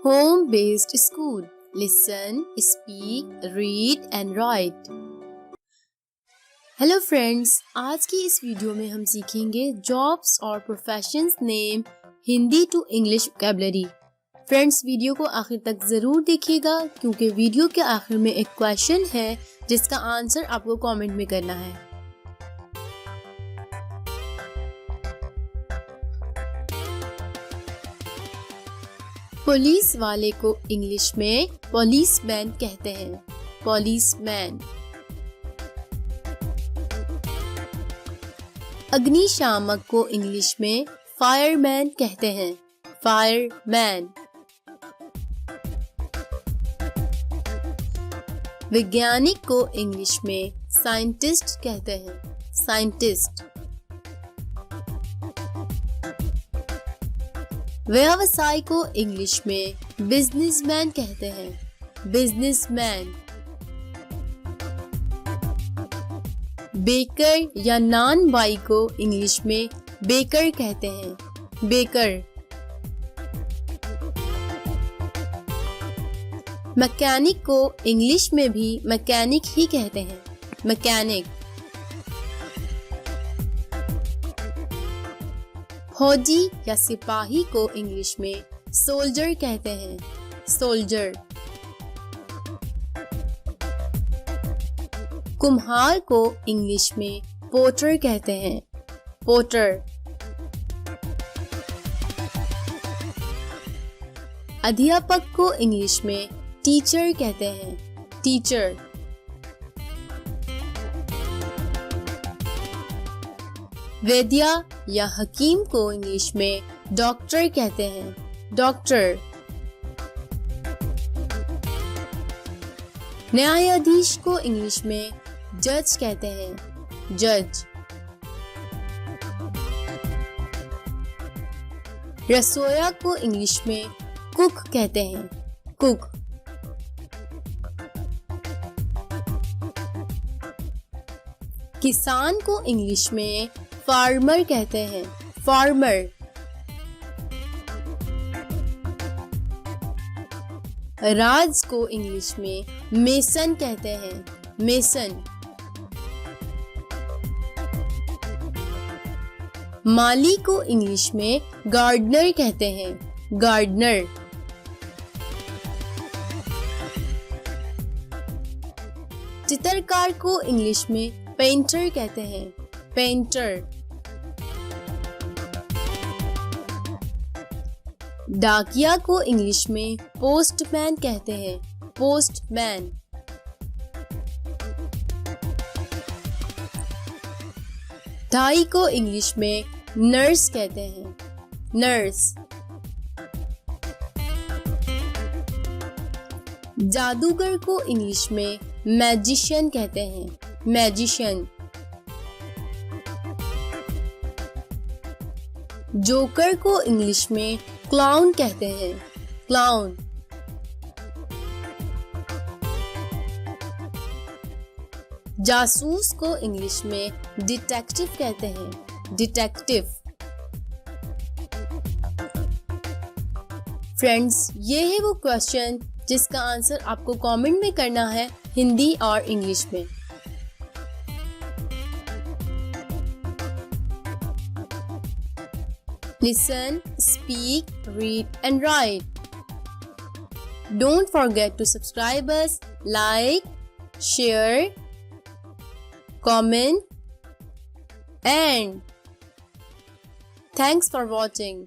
Home based school. Listen, speak, read and write. Hello friends, आज की इस video में हम सीखेंगे जॉब्स और professions name Hindi to English vocabulary. Friends, video को आखिर तक ज़रूर देखिएगा क्योंकि वीडियो के आखिर में एक क्वेश्चन है जिसका आंसर आपको कमेंट में करना है। पुलिस वाले को इंग्लिश में पुलिसमैन कहते हैं। पुलिसमैन। अग्निशामक को इंग्लिश में फायरमैन कहते हैं। फायरमैन। वैज्ञानिक को इंग्लिश में साइंटिस्ट कहते हैं। साइंटिस्ट। व्यवसाय को इंग्लिश में बिजनेसमैन कहते हैं। बिजनेसमैन। बेकर या नान बाई को इंग्लिश में बेकर कहते हैं। बेकर। मैकेनिक को इंग्लिश में भी मैकेनिक ही कहते हैं। मैकेनिक। फौजी या सिपाही को इंग्लिश में सोल्जर कहते हैं। सोल्जर। कुम्हार को इंग्लिश में पोटर कहते हैं। पोटर। अध्यापक को इंग्लिश में टीचर कहते हैं। टीचर। वैद्य या हकीम को इंग्लिश में डॉक्टर कहते हैं। डॉक्टर। न्यायाधीश को इंग्लिश में जज कहते हैं। जज। रसोइया को इंग्लिश में कुक कहते हैं। कुक। किसान को इंग्लिश में फार्मर कहते हैं। फार्मर। राज को इंग्लिश में मेसन कहते हैं। मेसन। माली को इंग्लिश में गार्डनर कहते हैं। गार्डनर। चित्रकार को इंग्लिश में पेंटर कहते हैं। पेंटर। डाकिया को इंग्लिश में पोस्टमैन कहते हैं। पोस्टमैन। दाई को इंग्लिश में नर्स कहते हैं। नर्स। जादूगर को इंग्लिश में मैजिशियन कहते हैं। मैजिशियन। जोकर को इंग्लिश में क्लाउन कहते हैं। क्लाउन। जासूस को इंग्लिश में डिटेक्टिव कहते हैं। डिटेक्टिव। फ्रेंड्स, ये है वो क्वेश्चन जिसका आंसर आपको कमेंट में करना है हिंदी और इंग्लिश में। Listen, speak, read and write. Don't forget to subscribe us, like, share, comment and thanks for watching.